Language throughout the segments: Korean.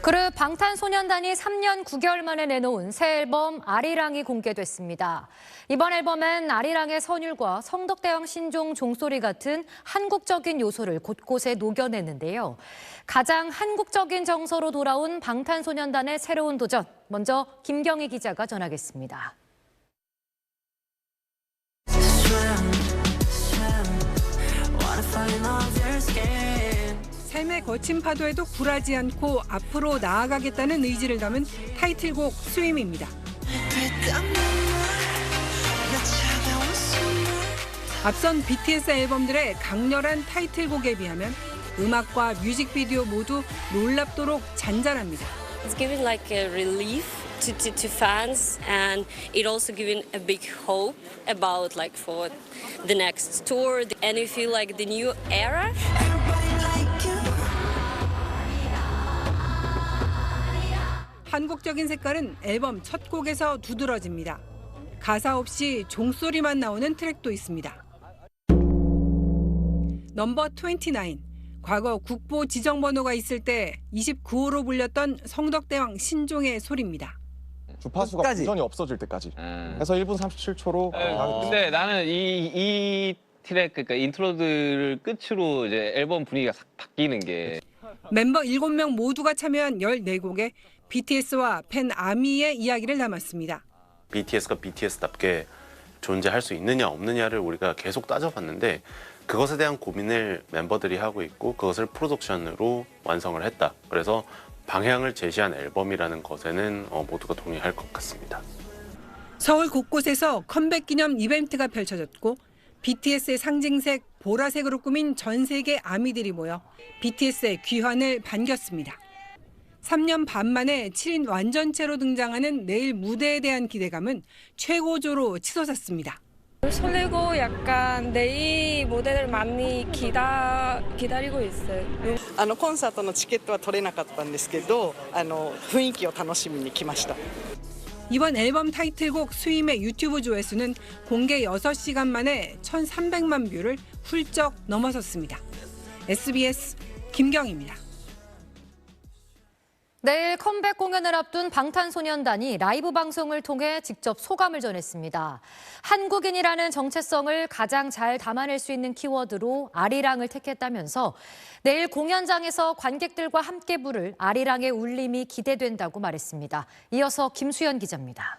그룹 방탄소년단이 3년 9개월 만에 내놓은 새 앨범 아리랑이 공개됐습니다. 이번 앨범엔 아리랑의 선율과 성덕대왕 신종 종소리 같은 한국적인 요소를 곳곳에 녹여냈는데요. 가장 한국적인 정서로 돌아온 방탄소년단의 새로운 도전, 먼저 김경희 기자가 전하겠습니다. 삶의 거친 파도에도 굴하지 않고 앞으로 나아가겠다는 의지를 담은 타이틀곡 스윰입니다. 앞선 BTS 앨범들의 강렬한 타이틀곡에 비하면 음악과 뮤직비디오 모두 놀랍도록 잔잔합니다. It's giving like a relief to fans, and it also giving a big hope about like for the next tour, and you feel like the new era. 한국적인 색깔은 앨범 첫 곡에서 두드러집니다. 가사 없이 종소리만 나오는 트랙도 있습니다. 넘버 29, 과거 국보 지정번호가 있을 때 29호로 불렸던 성덕대왕 신종의 소리입니다. 주파수가 부전이 없어질 때까지 해서 1분 37초로 근데 나는 이 트랙, 그러니까 인트로들을 끝으로 이제 앨범 분위기가 싹 바뀌는 게 멤버 7명 모두가 참여한 14곡에 BTS와 팬 아미의 이야기를 담았습니다. BTS가 BTS답게 존재할 수 있느냐 없느냐를 우리가 계속 따져봤는데 그것에 대한 고민을 멤버들이 하고 있고 그것을 프로덕션으로 완성을 했다. 그래서 방향을 제시한 앨범이라는 것에는 모두가 동의할 것 같습니다. 서울 곳곳에서 컴백 기념 이벤트가 펼쳐졌고 BTS의 상징색 보라색으로 꾸민 전 세계 아미들이 모여 BTS의 귀환을 반겼습니다. 3년 반 만에 7인 완전체로 등장하는 내일 무대에 대한 기대감은 최고조로 치솟았습니다. 설레고 약간 내일 무대를 많이 기다리고 있어요. コンサートのチケットは取れなかったんですけど、雰囲気を楽しみに来ました。 이번 앨범 타이틀곡 스윰의 유튜브 조회수는 공개 6시간 만에 1,300만 뷰를 훌쩍 넘어섰습니다. SBS 김경희입니다. 내일 컴백 공연을 앞둔 방탄소년단이 라이브 방송을 통해 직접 소감을 전했습니다. 한국인이라는 정체성을 가장 잘 담아낼 수 있는 키워드로 아리랑을 택했다면서 내일 공연장에서 관객들과 함께 부를 아리랑의 울림이 기대된다고 말했습니다. 이어서 김수연 기자입니다.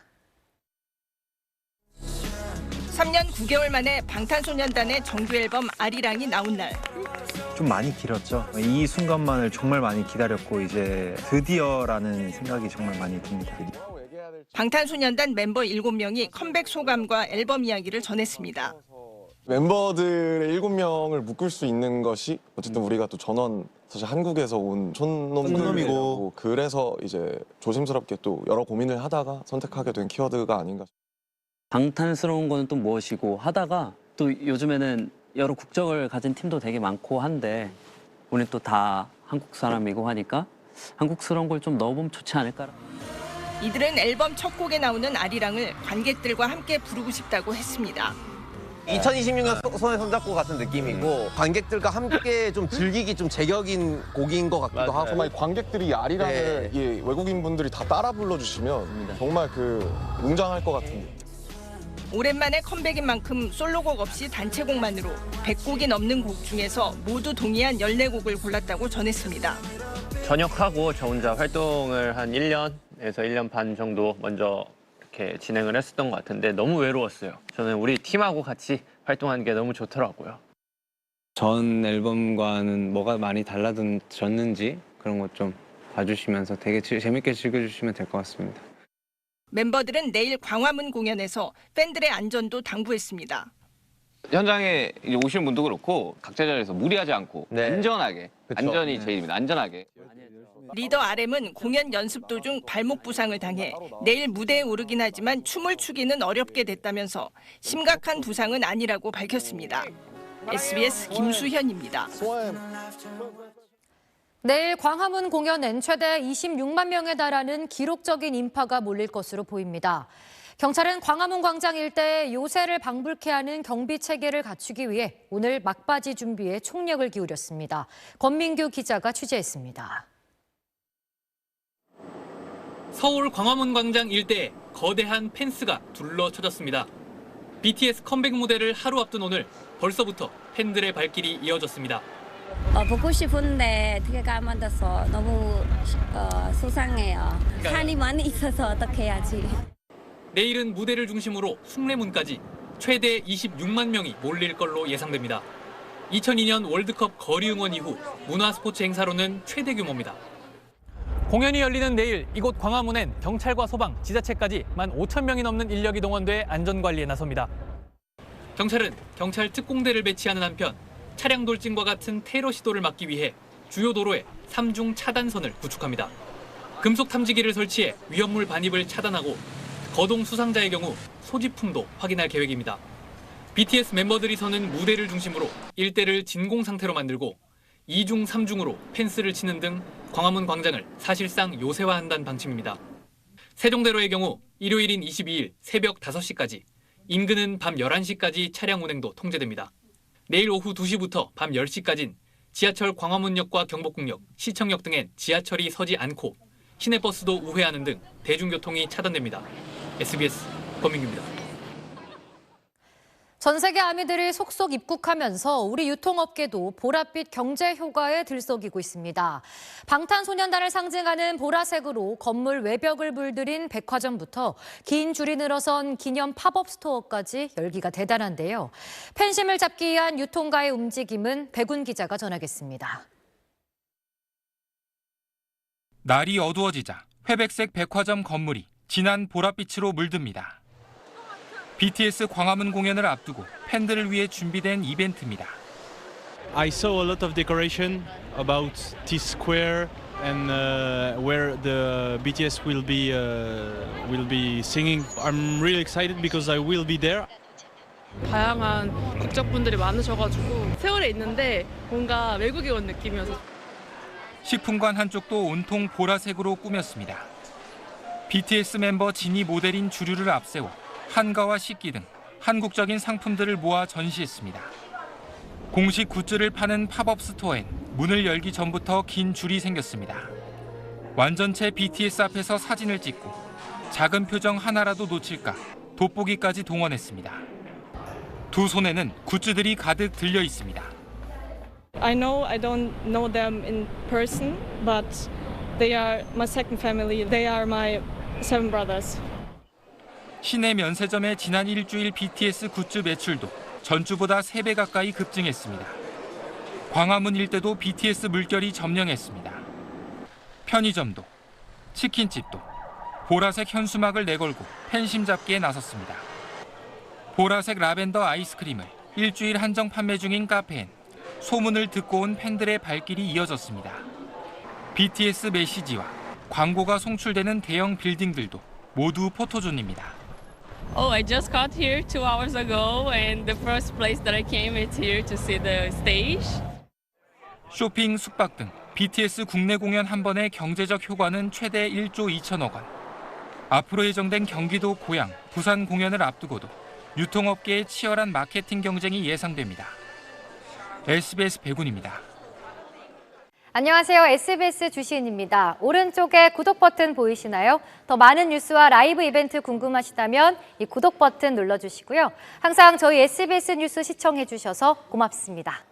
3년 9개월 만에 방탄소년단의 정규 앨범 아리랑이 나온 날. 좀 많이 길었죠. 이 순간만을 정말 많이 기다렸고 이제 드디어라는 생각이 정말 많이 듭니다. 방탄소년단 멤버 7명이 컴백 소감과 앨범 이야기를 전했습니다. 멤버들의 7명을 묶을 수 있는 것이 어쨌든 우리가 또 전원 사실 한국에서 온 촌놈이고 그래서 이제 조심스럽게 또 여러 고민을 하다가 선택하게 된 키워드가 아닌가. 방탄스러운 거는 또 무엇이고 하다가 또 요즘에는 여러 국적을 가진 팀도 되게 많고 한데 우린 또 다 한국 사람이고 하니까 한국스러운 걸 좀 넣어보면 좋지 않을까. 이들은 앨범 첫 곡에 나오는 아리랑을 관객들과 함께 부르고 싶다고 했습니다. 2026년 손에 손잡고 같은 느낌이고 관객들과 함께 좀 즐기기 좀 제격인 곡인 것 같기도 하고 정말 관객들이 아리랑을 외국인 분들이 다 따라 불러주시면 정말 웅장할 것 같은데. 오랜만에 컴백인 만큼 솔로곡 없이 단체곡만으로 100곡이 넘는 곡 중에서 모두 동의한 14곡을 골랐다고 전했습니다. 전역하고 저 혼자 활동을 한 1년에서 1년 반 정도 먼저 이렇게 진행을 했었던 것 같은데 너무 외로웠어요. 저는 우리 팀하고 같이 활동하는 게 너무 좋더라고요. 전 앨범과는 뭐가 많이 달라졌는지 그런 것 좀 봐주시면서 되게 재밌게 즐겨주시면 될 것 같습니다. 멤버들은 내일 광화문 공연에서 팬들의 안전도 당부했습니다. 현장에 오시는 분도 그렇고 각자 자리에서 무리하지 않고 안전하게, 안전이 제일입니다. 안전하게. 리더 RM은 공연 연습 도중 발목 부상을 당해 내일 무대에 오르긴 하지만 춤을 추기는 어렵게 됐다면서 심각한 부상은 아니라고 밝혔습니다. SBS 김수현입니다. 내일 광화문 공연엔 최대 26만 명에 달하는 기록적인 인파가 몰릴 것으로 보입니다. 경찰은 광화문 광장 일대에 요새를 방불케 하는 경비 체계를 갖추기 위해 오늘 막바지 준비에 총력을 기울였습니다. 권민규 기자가 취재했습니다. 서울 광화문 광장 일대에 거대한 펜스가 둘러쳐졌습니다. BTS 컴백 무대를 하루 앞둔 오늘 벌써부터 팬들의 발길이 이어졌습니다. 보고 싶은데 티켓가 안 만나서 너무 속상해요. 산이 많이 있어서 어떻게 해야지. 내일은 무대를 중심으로 숭례문까지 최대 26만 명이 몰릴 걸로 예상됩니다. 2002년 월드컵 거리 응원 이후 문화스포츠 행사로는 최대 규모입니다. 공연이 열리는 내일 이곳 광화문엔 경찰과 소방, 지자체까지 15,000명이 넘는 인력이 동원돼 안전관리에 나섭니다. 경찰은 경찰 특공대를 배치하는 한편 차량 돌진과 같은 테러 시도를 막기 위해 주요 도로에 3중 차단선을 구축합니다. 금속 탐지기를 설치해 위험물 반입을 차단하고 거동 수상자의 경우 소지품도 확인할 계획입니다. BTS 멤버들이 서는 무대를 중심으로 일대를 진공 상태로 만들고 2중, 3중으로 펜스를 치는 등 광화문 광장을 사실상 요새화한다는 방침입니다. 세종대로의 경우 일요일인 22일 새벽 5시까지, 인근은 밤 11시까지 차량 운행도 통제됩니다. 내일 오후 2시부터 밤 10시까지는 지하철 광화문역과 경복궁역, 시청역 등엔 지하철이 서지 않고 시내버스도 우회하는 등 대중교통이 차단됩니다. SBS 권민규입니다. 전 세계 아미들이 속속 입국하면서 우리 유통업계도 보랏빛 경제 효과에 들썩이고 있습니다. 방탄소년단을 상징하는 보라색으로 건물 외벽을 물들인 백화점부터 긴 줄이 늘어선 기념 팝업 스토어까지 열기가 대단한데요. 팬심을 잡기 위한 유통가의 움직임은 백운 기자가 전하겠습니다. 날이 어두워지자 회백색 백화점 건물이 진한 보랏빛으로 물듭니다. BTS 광화문 공연을 앞두고 팬들을 위해 준비된 이벤트입니다. I saw a lot of decoration about this square and where the BTS will be singing. I'm really excited because I will be there. 다양한 국적분들이 많으셔가지고 세월에 있는데 뭔가 외국에 온 느낌이어서. 식품관 한쪽도 온통 보라색으로 꾸몄습니다. BTS 멤버 진이 모델인 주류를 앞세워 한가와 식기 등 한국적인 상품들을 모아 전시했습니다. 공식 굿즈를 파는 팝업 스토어엔 문을 열기 전부터 긴 줄이 생겼습니다. 완전체 BTS 앞에서 사진을 찍고 작은 표정 하나라도 놓칠까 돋보기까지 동원했습니다. 두 손에는 굿즈들이 가득 들려 있습니다. I know I don't know them in person, but they are my second family. They are my 7 brothers. 시내 면세점의 지난 일주일 BTS 굿즈 매출도 전주보다 3배 가까이 급증했습니다. 광화문 일대도 BTS 물결이 점령했습니다. 편의점도, 치킨집도 보라색 현수막을 내걸고 팬심 잡기에 나섰습니다. 보라색 라벤더 아이스크림을 일주일 한정 판매 중인 카페엔 소문을 듣고 온 팬들의 발길이 이어졌습니다. BTS 메시지와 광고가 송출되는 대형 빌딩들도 모두 포토존입니다. Oh, I just got here 2 hours ago and the first place that I came is here to see the stage. 쇼핑, 숙박 등 BTS 국내 공연 한 번의 경제적 효과는 최대 1조 2천억 원. 앞으로 예정된 경기도, 고양, 부산 공연을 앞두고도 유통업계의 치열한 마케팅 경쟁이 예상됩니다. SBS 백운입니다. 안녕하세요. SBS 주시은입니다. 오른쪽에 구독 버튼 보이시나요? 더 많은 뉴스와 라이브 이벤트 궁금하시다면 이 구독 버튼 눌러주시고요. 항상 저희 SBS 뉴스 시청해 주셔서 고맙습니다.